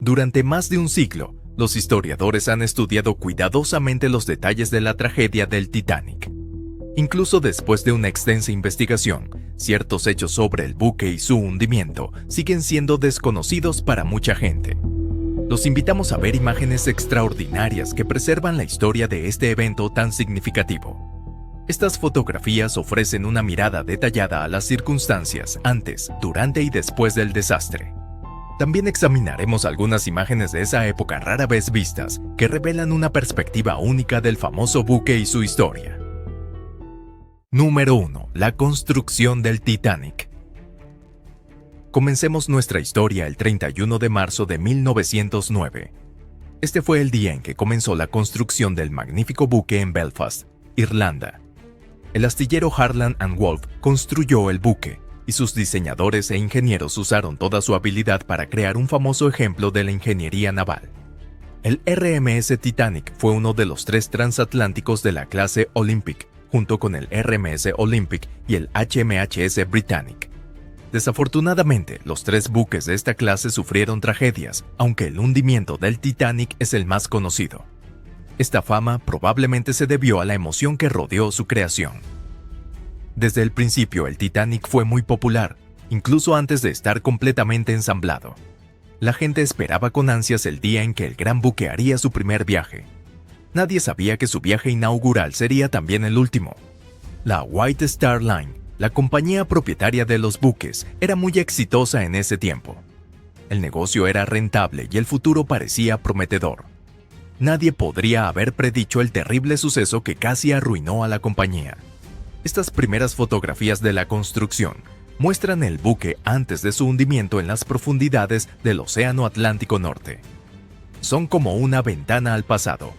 Durante más de un siglo, los historiadores han estudiado cuidadosamente los detalles de la tragedia del Titanic. Incluso después de una extensa investigación, ciertos hechos sobre el buque y su hundimiento siguen siendo desconocidos para mucha gente. Los invitamos a ver imágenes extraordinarias que preservan la historia de este evento tan significativo. Estas fotografías ofrecen una mirada detallada a las circunstancias antes, durante y después del desastre. También examinaremos algunas imágenes de esa época rara vez vistas que revelan una perspectiva única del famoso buque y su historia. Número 1. La construcción del Titanic. Comencemos nuestra historia el 31 de marzo de 1909. Este fue el día en que comenzó la construcción del magnífico buque en Belfast, Irlanda. El astillero Harland & Wolff construyó el buque, y sus diseñadores e ingenieros usaron toda su habilidad para crear un famoso ejemplo de la ingeniería naval. El RMS Titanic fue uno de los 3 transatlánticos de la clase Olympic, junto con el RMS Olympic y el HMHS Britannic. Desafortunadamente, los 3 buques de esta clase sufrieron tragedias, aunque el hundimiento del Titanic es el más conocido. Esta fama probablemente se debió a la emoción que rodeó su creación. Desde el principio, el Titanic fue muy popular, incluso antes de estar completamente ensamblado. La gente esperaba con ansias el día en que el gran buque haría su primer viaje. Nadie sabía que su viaje inaugural sería también el último. La White Star Line, la compañía propietaria de los buques, era muy exitosa en ese tiempo. El negocio era rentable y el futuro parecía prometedor. Nadie podría haber predicho el terrible suceso que casi arruinó a la compañía. Estas primeras fotografías de la construcción muestran el buque antes de su hundimiento en las profundidades del Océano Atlántico Norte. Son como una ventana al pasado,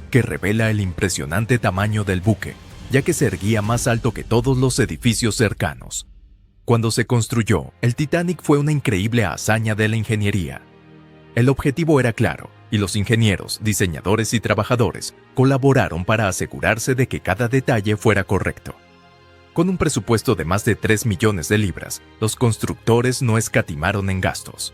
que revela el impresionante tamaño del buque, ya que se erguía más alto que todos los edificios cercanos. Cuando se construyó, el Titanic fue una increíble hazaña de la ingeniería. El objetivo era claro, y los ingenieros, diseñadores y trabajadores colaboraron para asegurarse de que cada detalle fuera correcto. Con un presupuesto de más de 3 millones de libras, los constructores no escatimaron en gastos.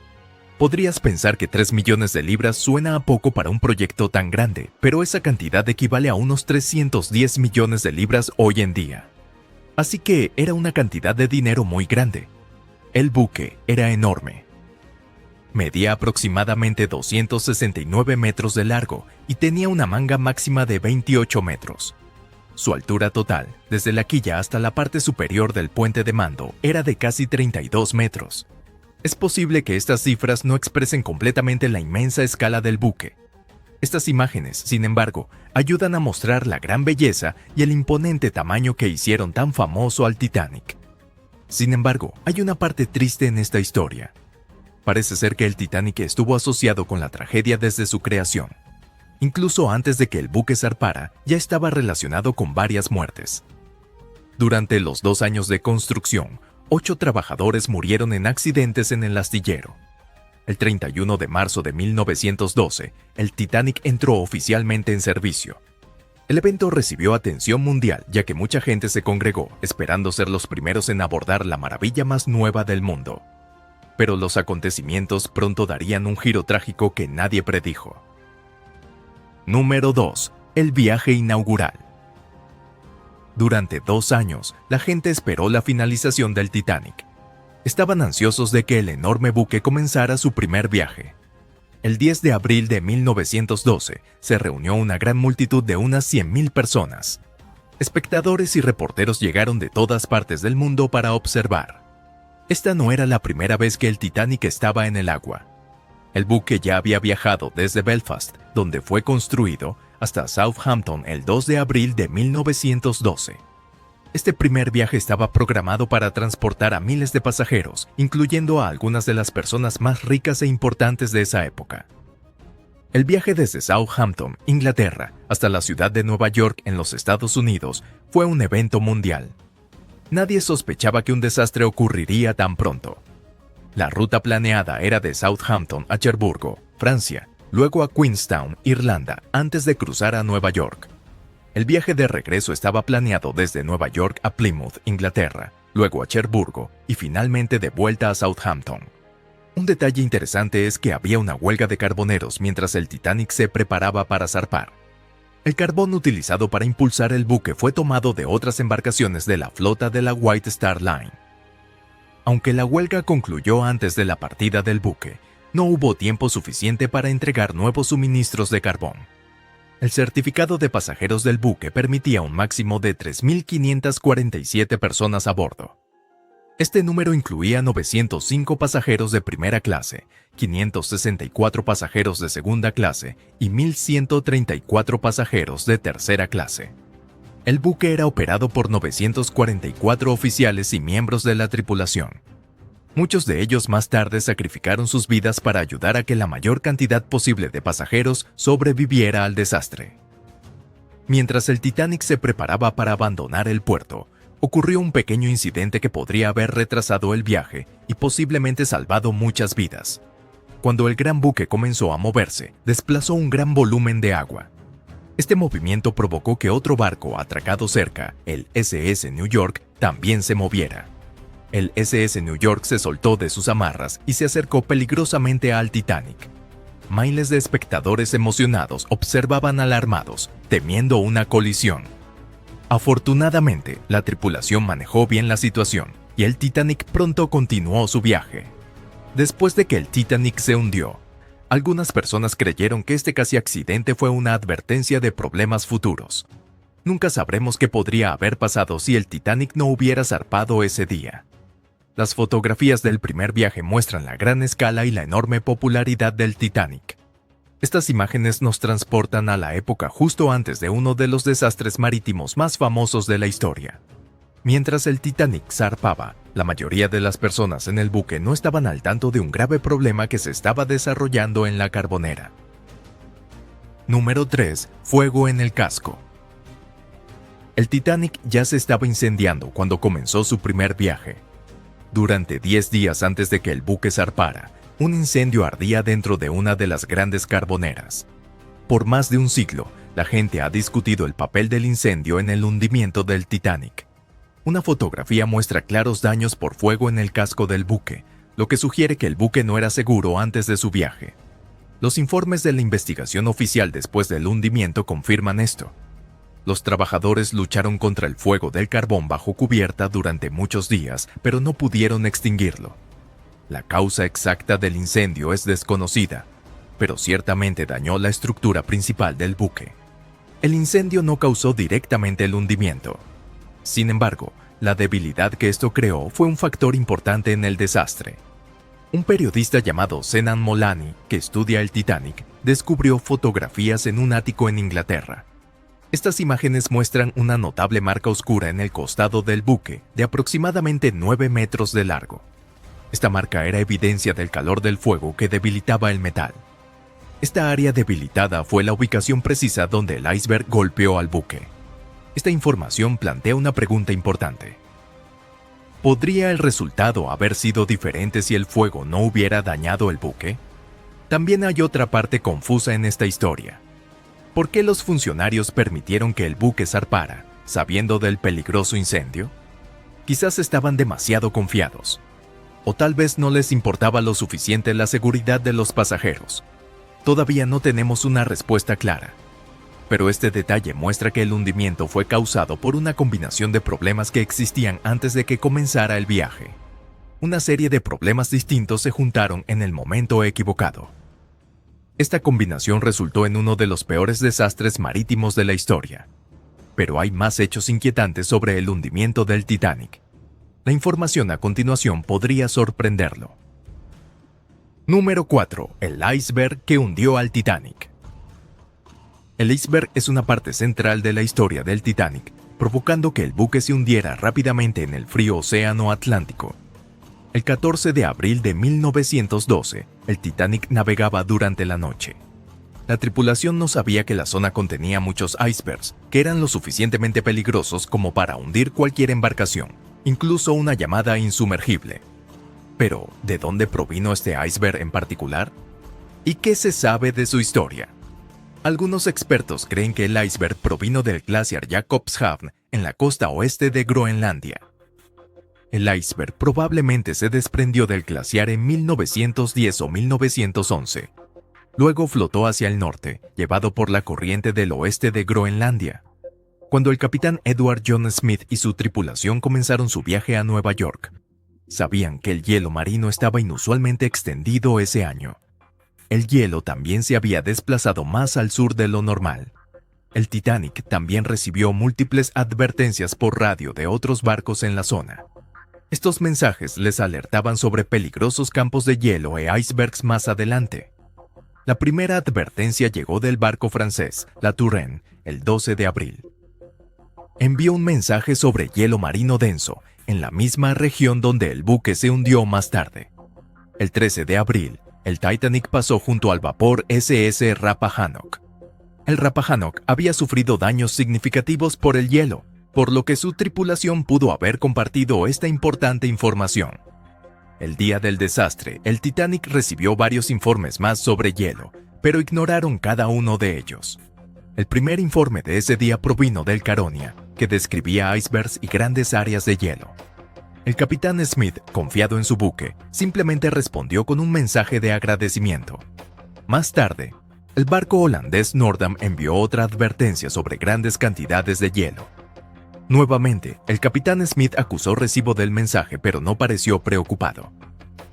Podrías pensar que 3 millones de libras suena a poco para un proyecto tan grande, pero esa cantidad equivale a unos 310 millones de libras hoy en día. Así que era una cantidad de dinero muy grande. El buque era enorme. Medía aproximadamente 269 metros de largo y tenía una manga máxima de 28 metros. Su altura total, desde la quilla hasta la parte superior del puente de mando, era de casi 32 metros. Es posible que estas cifras no expresen completamente la inmensa escala del buque. Estas imágenes, sin embargo, ayudan a mostrar la gran belleza y el imponente tamaño que hicieron tan famoso al Titanic. Sin embargo, hay una parte triste en esta historia. Parece ser que el Titanic estuvo asociado con la tragedia desde su creación. Incluso antes de que el buque zarpara, ya estaba relacionado con varias muertes. Durante los 2 años de construcción, 8 trabajadores murieron en accidentes en el astillero. El 31 de marzo de 1912, el Titanic entró oficialmente en servicio. El evento recibió atención mundial ya que mucha gente se congregó esperando ser los primeros en abordar la maravilla más nueva del mundo. Pero los acontecimientos pronto darían un giro trágico que nadie predijo. Número 2. El viaje inaugural. Durante 2 años, la gente esperó la finalización del Titanic. Estaban ansiosos de que el enorme buque comenzara su primer viaje. El 10 de abril de 1912 se reunió una gran multitud de unas 100,000 personas. Espectadores y reporteros llegaron de todas partes del mundo para observar. Esta no era la primera vez que el Titanic estaba en el agua. El buque ya había viajado desde Belfast, donde fue construido, hasta Southampton el 2 de abril de 1912. Este primer viaje estaba programado para transportar a miles de pasajeros, incluyendo a algunas de las personas más ricas e importantes de esa época. El viaje desde Southampton, Inglaterra, hasta la ciudad de Nueva York en los Estados Unidos fue un evento mundial. Nadie sospechaba que un desastre ocurriría tan pronto. La ruta planeada era de Southampton a Cherburgo, Francia, luego a Queenstown, Irlanda, antes de cruzar a Nueva York. El viaje de regreso estaba planeado desde Nueva York a Plymouth, Inglaterra, luego a Cherburgo y finalmente de vuelta a Southampton. Un detalle interesante es que había una huelga de carboneros mientras el Titanic se preparaba para zarpar. El carbón utilizado para impulsar el buque fue tomado de otras embarcaciones de la flota de la White Star Line. Aunque la huelga concluyó antes de la partida del buque, no hubo tiempo suficiente para entregar nuevos suministros de carbón. El certificado de pasajeros del buque permitía un máximo de 3.547 personas a bordo. Este número incluía 905 pasajeros de primera clase, 564 pasajeros de segunda clase y 1.134 pasajeros de tercera clase. El buque era operado por 944 oficiales y miembros de la tripulación. Muchos de ellos más tarde sacrificaron sus vidas para ayudar a que la mayor cantidad posible de pasajeros sobreviviera al desastre. Mientras el Titanic se preparaba para abandonar el puerto, ocurrió un pequeño incidente que podría haber retrasado el viaje y posiblemente salvado muchas vidas. Cuando el gran buque comenzó a moverse, desplazó un gran volumen de agua. Este movimiento provocó que otro barco atracado cerca, el SS New York, también se moviera. El SS New York se soltó de sus amarras y se acercó peligrosamente al Titanic. Miles de espectadores emocionados observaban alarmados, temiendo una colisión. Afortunadamente, la tripulación manejó bien la situación y el Titanic pronto continuó su viaje. Después de que el Titanic se hundió, algunas personas creyeron que este casi accidente fue una advertencia de problemas futuros. Nunca sabremos qué podría haber pasado si el Titanic no hubiera zarpado ese día. Las fotografías del primer viaje muestran la gran escala y la enorme popularidad del Titanic. Estas imágenes nos transportan a la época justo antes de uno de los desastres marítimos más famosos de la historia. Mientras el Titanic zarpaba, la mayoría de las personas en el buque no estaban al tanto de un grave problema que se estaba desarrollando en la carbonera. Número 3. Fuego en el casco. El Titanic ya se estaba incendiando cuando comenzó su primer viaje. Durante 10 días antes de que el buque zarpara, un incendio ardía dentro de una de las grandes carboneras. Por más de un siglo, la gente ha discutido el papel del incendio en el hundimiento del Titanic. Una fotografía muestra claros daños por fuego en el casco del buque, lo que sugiere que el buque no era seguro antes de su viaje. Los informes de la investigación oficial después del hundimiento confirman esto. Los trabajadores lucharon contra el fuego del carbón bajo cubierta durante muchos días, pero no pudieron extinguirlo. La causa exacta del incendio es desconocida, pero ciertamente dañó la estructura principal del buque. El incendio no causó directamente el hundimiento. Sin embargo, la debilidad que esto creó fue un factor importante en el desastre. Un periodista llamado Zenan Molani, que estudia el Titanic, descubrió fotografías en un ático en Inglaterra. Estas imágenes muestran una notable marca oscura en el costado del buque de aproximadamente 9 metros de largo. Esta marca era evidencia del calor del fuego que debilitaba el metal. Esta área debilitada fue la ubicación precisa donde el iceberg golpeó al buque. Esta información plantea una pregunta importante. ¿Podría el resultado haber sido diferente si el fuego no hubiera dañado el buque? También hay otra parte confusa en esta historia. ¿Por qué los funcionarios permitieron que el buque zarpara, sabiendo del peligroso incendio? Quizás estaban demasiado confiados. O tal vez no les importaba lo suficiente la seguridad de los pasajeros. Todavía no tenemos una respuesta clara. Pero este detalle muestra que el hundimiento fue causado por una combinación de problemas que existían antes de que comenzara el viaje. Una serie de problemas distintos se juntaron en el momento equivocado. Esta combinación resultó en uno de los peores desastres marítimos de la historia. Pero hay más hechos inquietantes sobre el hundimiento del Titanic. La información a continuación podría sorprenderlo. Número 4. El iceberg que hundió al Titanic. El iceberg es una parte central de la historia del Titanic, provocando que el buque se hundiera rápidamente en el frío océano Atlántico. El 14 de abril de 1912, el Titanic navegaba durante la noche. La tripulación no sabía que la zona contenía muchos icebergs, que eran lo suficientemente peligrosos como para hundir cualquier embarcación, incluso una llamada insumergible. Pero, ¿de dónde provino este iceberg en particular? ¿Y qué se sabe de su historia? Algunos expertos creen que el iceberg provino del glaciar Jakobshavn en la costa oeste de Groenlandia. El iceberg probablemente se desprendió del glaciar en 1910 o 1911. Luego flotó hacia el norte, llevado por la corriente del oeste de Groenlandia. Cuando el capitán Edward John Smith y su tripulación comenzaron su viaje a Nueva York, sabían que el hielo marino estaba inusualmente extendido ese año. El hielo también se había desplazado más al sur de lo normal. El Titanic también recibió múltiples advertencias por radio de otros barcos en la zona. Estos mensajes les alertaban sobre peligrosos campos de hielo e icebergs más adelante. La primera advertencia llegó del barco francés, la Touraine, el 12 de abril. Envió un mensaje sobre hielo marino denso, en la misma región donde el buque se hundió más tarde. El 13 de abril, el Titanic pasó junto al vapor SS Rappahannock. El Rappahannock había sufrido daños significativos por el hielo, por lo que su tripulación pudo haber compartido esta importante información. El día del desastre, el Titanic recibió varios informes más sobre hielo, pero ignoraron cada uno de ellos. El primer informe de ese día provino del Caronia, que describía icebergs y grandes áreas de hielo. El capitán Smith, confiado en su buque, simplemente respondió con un mensaje de agradecimiento. Más tarde, el barco holandés Noordam envió otra advertencia sobre grandes cantidades de hielo. Nuevamente, el capitán Smith acusó recibo del mensaje, pero no pareció preocupado.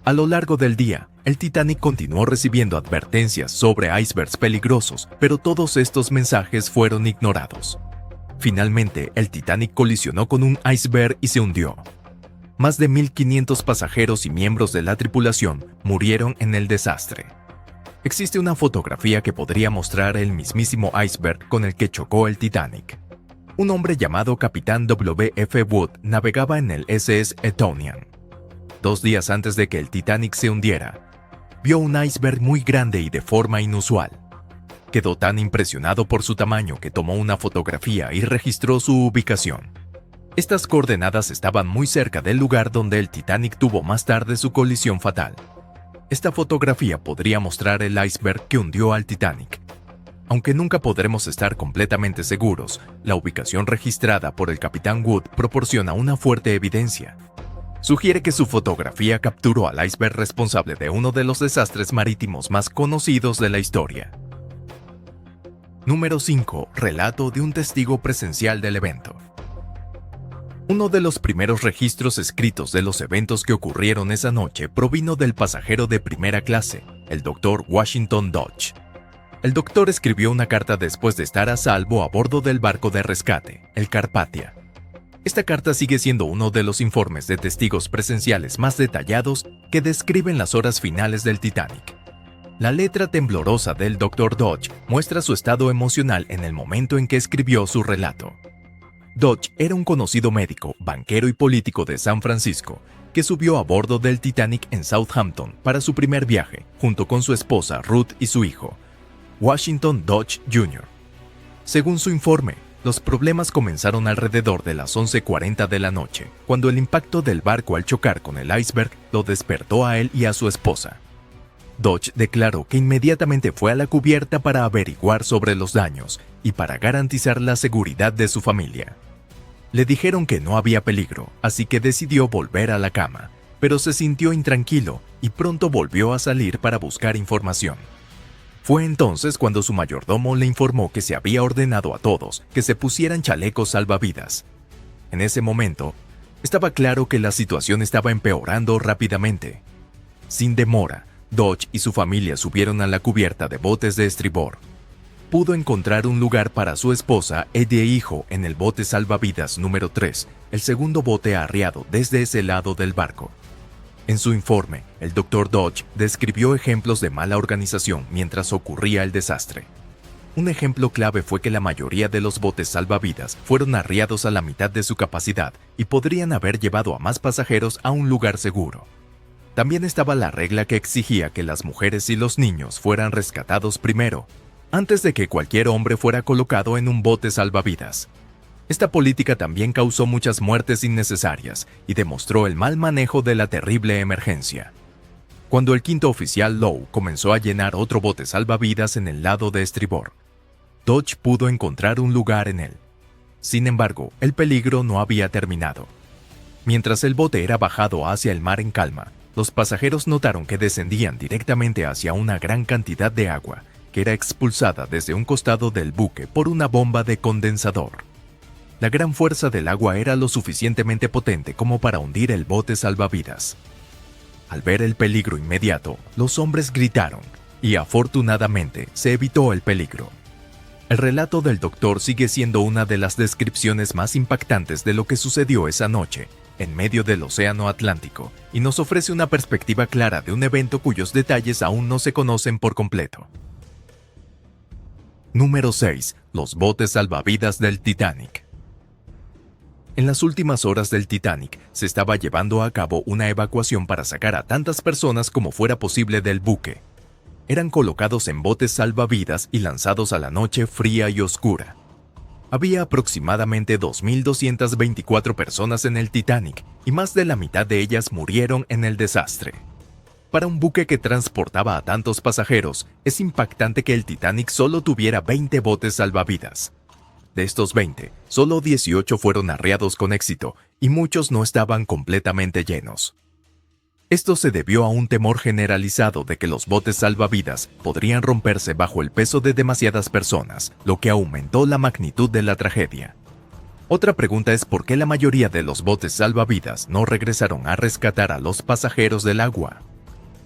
A lo largo del día, el Titanic continuó recibiendo advertencias sobre icebergs peligrosos, pero todos estos mensajes fueron ignorados. Finalmente, el Titanic colisionó con un iceberg y se hundió. Más de 1.500 pasajeros y miembros de la tripulación murieron en el desastre. Existe una fotografía que podría mostrar el mismísimo iceberg con el que chocó el Titanic. Un hombre llamado Capitán W. F. Wood navegaba en el SS Etonian. 2 días antes de que el Titanic se hundiera, vio un iceberg muy grande y de forma inusual. Quedó tan impresionado por su tamaño que tomó una fotografía y registró su ubicación. Estas coordenadas estaban muy cerca del lugar donde el Titanic tuvo más tarde su colisión fatal. Esta fotografía podría mostrar el iceberg que hundió al Titanic. Aunque nunca podremos estar completamente seguros, la ubicación registrada por el capitán Wood proporciona una fuerte evidencia. Sugiere que su fotografía capturó al iceberg responsable de uno de los desastres marítimos más conocidos de la historia. Número 5. Relato de un testigo presencial del evento. Uno de los primeros registros escritos de los eventos que ocurrieron esa noche provino del pasajero de primera clase, el Dr. Washington Dodge. El doctor escribió una carta después de estar a salvo a bordo del barco de rescate, el Carpathia. Esta carta sigue siendo uno de los informes de testigos presenciales más detallados que describen las horas finales del Titanic. La letra temblorosa del Dr. Dodge muestra su estado emocional en el momento en que escribió su relato. Dodge era un conocido médico, banquero y político de San Francisco, que subió a bordo del Titanic en Southampton para su primer viaje, junto con su esposa Ruth y su hijo, Washington Dodge Jr. Según su informe, los problemas comenzaron alrededor de las 11:40 de la noche, cuando el impacto del barco al chocar con el iceberg lo despertó a él y a su esposa. Dodge declaró que inmediatamente fue a la cubierta para averiguar sobre los daños y para garantizar la seguridad de su familia. Le dijeron que no había peligro, así que decidió volver a la cama, pero se sintió intranquilo y pronto volvió a salir para buscar información. Fue entonces cuando su mayordomo le informó que se había ordenado a todos que se pusieran chalecos salvavidas. En ese momento, estaba claro que la situación estaba empeorando rápidamente. Sin demora, Dodge y su familia subieron a la cubierta de botes de estribor. Pudo encontrar un lugar para su esposa e hijo en el bote salvavidas número 3, el segundo bote arriado desde ese lado del barco. En su informe, el Dr. Dodge describió ejemplos de mala organización mientras ocurría el desastre. Un ejemplo clave fue que la mayoría de los botes salvavidas fueron arriados a la mitad de su capacidad y podrían haber llevado a más pasajeros a un lugar seguro. También estaba la regla que exigía que las mujeres y los niños fueran rescatados primero, antes de que cualquier hombre fuera colocado en un bote salvavidas. Esta política también causó muchas muertes innecesarias y demostró el mal manejo de la terrible emergencia. Cuando el quinto oficial Lowe comenzó a llenar otro bote salvavidas en el lado de estribor, Dodge pudo encontrar un lugar en él. Sin embargo, el peligro no había terminado. Mientras el bote era bajado hacia el mar en calma, los pasajeros notaron que descendían directamente hacia una gran cantidad de agua que era expulsada desde un costado del buque por una bomba de condensador. La gran fuerza del agua era lo suficientemente potente como para hundir el bote salvavidas. Al ver el peligro inmediato, los hombres gritaron, y afortunadamente se evitó el peligro. El relato del doctor sigue siendo una de las descripciones más impactantes de lo que sucedió esa noche, en medio del Océano Atlántico, y nos ofrece una perspectiva clara de un evento cuyos detalles aún no se conocen por completo. Número 6. Los botes salvavidas del Titanic. En las últimas horas del Titanic, se estaba llevando a cabo una evacuación para sacar a tantas personas como fuera posible del buque. Eran colocados en botes salvavidas y lanzados a la noche fría y oscura. Había aproximadamente 2.224 personas en el Titanic y más de la mitad de ellas murieron en el desastre. Para un buque que transportaba a tantos pasajeros, es impactante que el Titanic solo tuviera 20 botes salvavidas. De estos 20, solo 18 fueron arreados con éxito y muchos no estaban completamente llenos. Esto se debió a un temor generalizado de que los botes salvavidas podrían romperse bajo el peso de demasiadas personas, lo que aumentó la magnitud de la tragedia. Otra pregunta es por qué la mayoría de los botes salvavidas no regresaron a rescatar a los pasajeros del agua.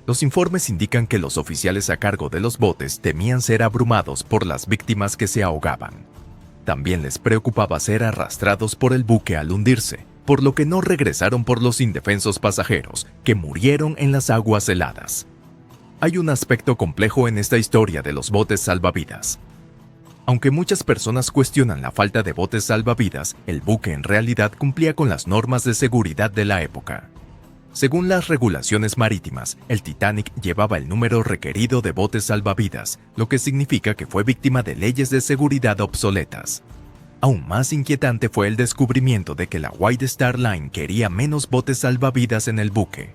Los informes indican que los oficiales a cargo de los botes temían ser abrumados por las víctimas que se ahogaban. También les preocupaba ser arrastrados por el buque al hundirse, por lo que no regresaron por los indefensos pasajeros, que murieron en las aguas heladas. Hay un aspecto complejo en esta historia de los botes salvavidas. Aunque muchas personas cuestionan la falta de botes salvavidas, el buque en realidad cumplía con las normas de seguridad de la época. Según las regulaciones marítimas, el Titanic llevaba el número requerido de botes salvavidas, lo que significa que fue víctima de leyes de seguridad obsoletas. Aún más inquietante fue el descubrimiento de que la White Star Line quería menos botes salvavidas en el buque.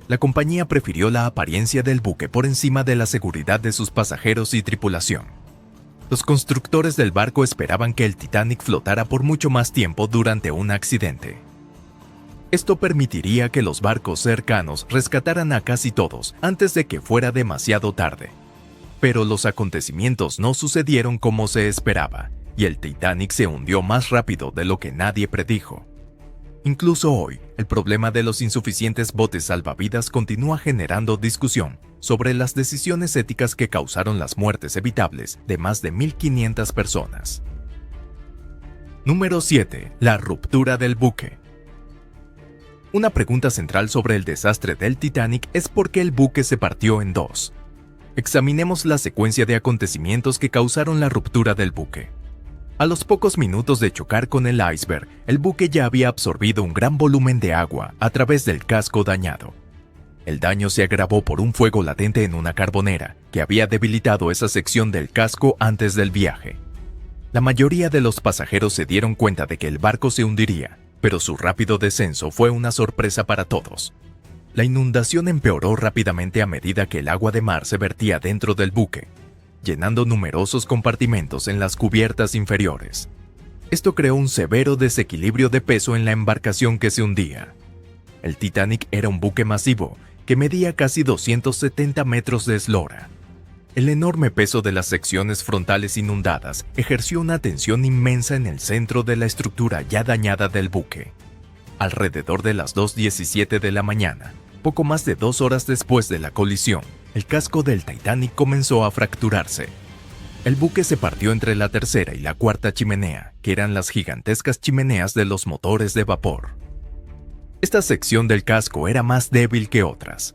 La compañía prefirió la apariencia del buque por encima de la seguridad de sus pasajeros y tripulación. Los constructores del barco esperaban que el Titanic flotara por mucho más tiempo durante un accidente. Esto permitiría que los barcos cercanos rescataran a casi todos antes de que fuera demasiado tarde. Pero los acontecimientos no sucedieron como se esperaba, y el Titanic se hundió más rápido de lo que nadie predijo. Incluso hoy, el problema de los insuficientes botes salvavidas continúa generando discusión sobre las decisiones éticas que causaron las muertes evitables de más de 1.500 personas. Número 7. La ruptura del buque. Una pregunta central sobre el desastre del Titanic es por qué el buque se partió en dos. Examinemos la secuencia de acontecimientos que causaron la ruptura del buque. A los pocos minutos de chocar con el iceberg, el buque ya había absorbido un gran volumen de agua a través del casco dañado. El daño se agravó por un fuego latente en una carbonera que había debilitado esa sección del casco antes del viaje. La mayoría de los pasajeros se dieron cuenta de que el barco se hundiría, pero su rápido descenso fue una sorpresa para todos. La inundación empeoró rápidamente a medida que el agua de mar se vertía dentro del buque, llenando numerosos compartimentos en las cubiertas inferiores. Esto creó un severo desequilibrio de peso en la embarcación que se hundía. El Titanic era un buque masivo que medía casi 270 metros de eslora. El enorme peso de las secciones frontales inundadas ejerció una tensión inmensa en el centro de la estructura ya dañada del buque. Alrededor de las 2:17 de la mañana, poco más de 2 horas después de la colisión, el casco del Titanic comenzó a fracturarse. El buque se partió entre la tercera y la cuarta chimenea, que eran las gigantescas chimeneas de los motores de vapor. Esta sección del casco era más débil que otras.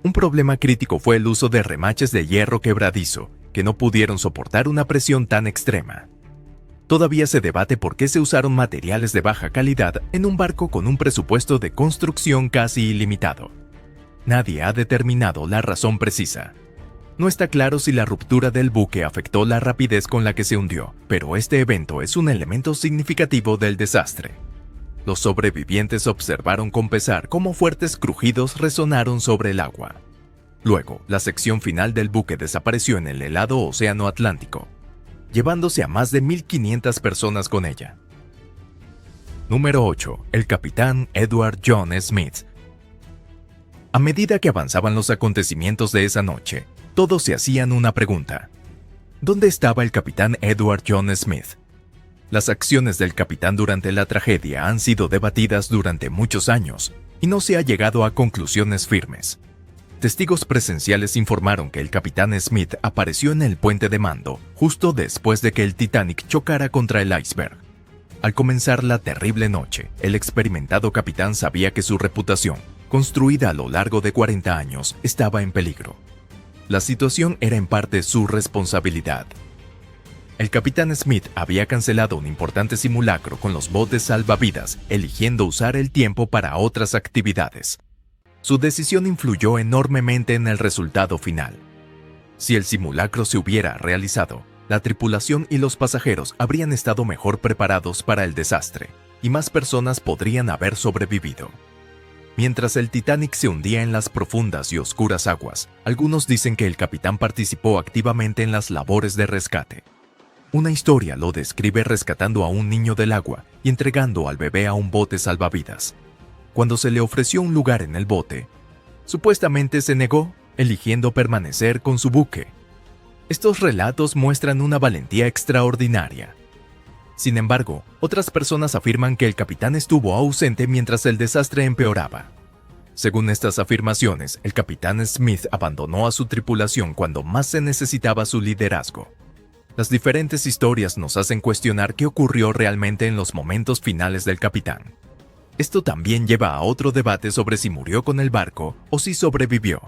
Un problema crítico fue el uso de remaches de hierro quebradizo, que no pudieron soportar una presión tan extrema. Todavía se debate por qué se usaron materiales de baja calidad en un barco con un presupuesto de construcción casi ilimitado. Nadie ha determinado la razón precisa. No está claro si la ruptura del buque afectó la rapidez con la que se hundió, pero este evento es un elemento significativo del desastre. Los sobrevivientes observaron con pesar cómo fuertes crujidos resonaron sobre el agua. Luego, la sección final del buque desapareció en el helado Océano Atlántico, llevándose a más de 1.500 personas con ella. Número 8. El capitán Edward John Smith. A medida que avanzaban los acontecimientos de esa noche, todos se hacían una pregunta. ¿Dónde estaba el capitán Edward John Smith? Las acciones del capitán durante la tragedia han sido debatidas durante muchos años y no se ha llegado a conclusiones firmes. Testigos presenciales informaron que el capitán Smith apareció en el puente de mando justo después de que el Titanic chocara contra el iceberg. Al comenzar la terrible noche, el experimentado capitán sabía que su reputación, construida a lo largo de 40 años, estaba en peligro. La situación era en parte su responsabilidad. El capitán Smith había cancelado un importante simulacro con los botes salvavidas, eligiendo usar el tiempo para otras actividades. Su decisión influyó enormemente en el resultado final. Si el simulacro se hubiera realizado, la tripulación y los pasajeros habrían estado mejor preparados para el desastre, y más personas podrían haber sobrevivido. Mientras el Titanic se hundía en las profundas y oscuras aguas, algunos dicen que el capitán participó activamente en las labores de rescate. Una historia lo describe rescatando a un niño del agua y entregando al bebé a un bote salvavidas. Cuando se le ofreció un lugar en el bote, supuestamente se negó, eligiendo permanecer con su buque. Estos relatos muestran una valentía extraordinaria. Sin embargo, otras personas afirman que el capitán estuvo ausente mientras el desastre empeoraba. Según estas afirmaciones, el capitán Smith abandonó a su tripulación cuando más se necesitaba su liderazgo. Las diferentes historias nos hacen cuestionar qué ocurrió realmente en los momentos finales del capitán. Esto también lleva a otro debate sobre si murió con el barco o si sobrevivió.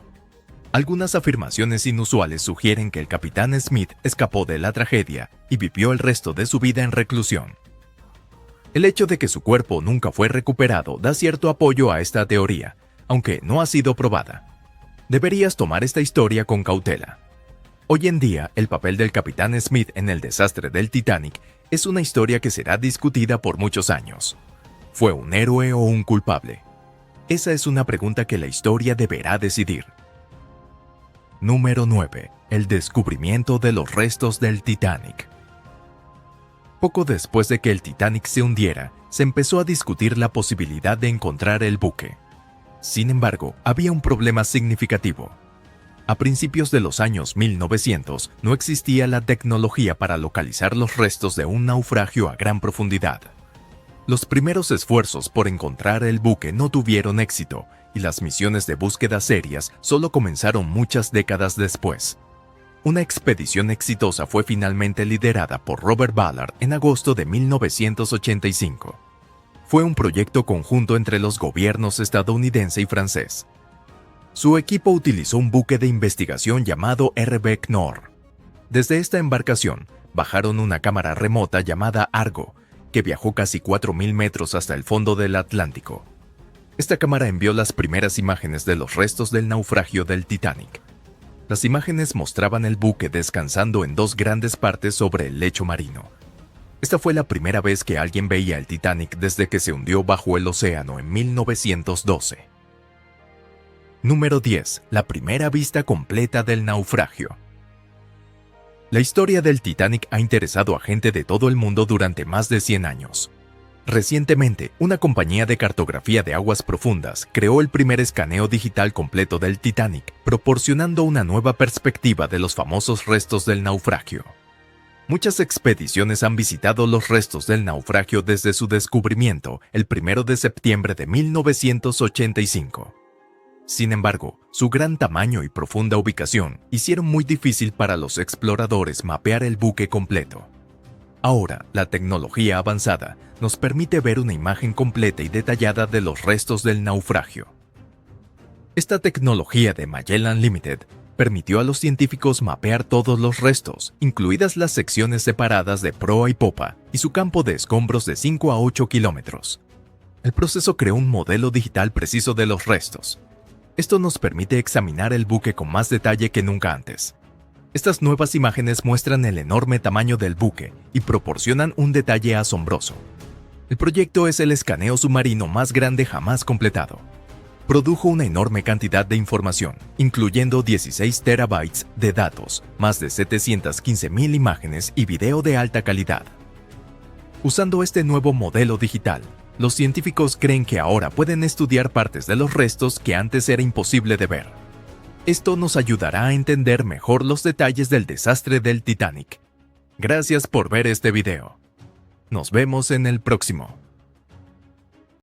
Algunas afirmaciones inusuales sugieren que el capitán Smith escapó de la tragedia y vivió el resto de su vida en reclusión. El hecho de que su cuerpo nunca fue recuperado da cierto apoyo a esta teoría, aunque no ha sido probada. Deberías tomar esta historia con cautela. Hoy en día, el papel del capitán Smith en el desastre del Titanic es una historia que será discutida por muchos años. ¿Fue un héroe o un culpable? Esa es una pregunta que la historia deberá decidir. Número 9. El descubrimiento de los restos del Titanic. Poco después de que el Titanic se hundiera, se empezó a discutir la posibilidad de encontrar el buque. Sin embargo, había un problema significativo. A principios de los años 1900 no existía la tecnología para localizar los restos de un naufragio a gran profundidad. Los primeros esfuerzos por encontrar el buque no tuvieron éxito y las misiones de búsqueda serias solo comenzaron muchas décadas después. Una expedición exitosa fue finalmente liderada por Robert Ballard en agosto de 1985. Fue un proyecto conjunto entre los gobiernos estadounidense y francés. Su equipo utilizó un buque de investigación llamado RB Knorr. Desde esta embarcación, bajaron una cámara remota llamada Argo, que viajó casi 4.000 metros hasta el fondo del Atlántico. Esta cámara envió las primeras imágenes de los restos del naufragio del Titanic. Las imágenes mostraban el buque descansando en dos grandes partes sobre el lecho marino. Esta fue la primera vez que alguien veía el Titanic desde que se hundió bajo el océano en 1912. Número 10. La primera vista completa del naufragio. La historia del Titanic ha interesado a gente de todo el mundo durante más de 100 años. Recientemente, una compañía de cartografía de aguas profundas creó el primer escaneo digital completo del Titanic, proporcionando una nueva perspectiva de los famosos restos del naufragio. Muchas expediciones han visitado los restos del naufragio desde su descubrimiento el 1 de septiembre de 1985. Sin embargo, su gran tamaño y profunda ubicación hicieron muy difícil para los exploradores mapear el buque completo. Ahora, la tecnología avanzada nos permite ver una imagen completa y detallada de los restos del naufragio. Esta tecnología de Magellan Limited permitió a los científicos mapear todos los restos, incluidas las secciones separadas de proa y popa, y su campo de escombros de 5 a 8 kilómetros. El proceso creó un modelo digital preciso de los restos. Esto nos permite examinar el buque con más detalle que nunca antes. Estas nuevas imágenes muestran el enorme tamaño del buque y proporcionan un detalle asombroso. El proyecto es el escaneo submarino más grande jamás completado. Produjo una enorme cantidad de información, incluyendo 16 terabytes de datos, más de 715,000 imágenes y video de alta calidad. Usando este nuevo modelo digital, Los científicos creen que ahora pueden estudiar partes de los restos que antes era imposible de ver. Esto nos ayudará a entender mejor los detalles del desastre del Titanic. Gracias por ver este video. Nos vemos en el próximo.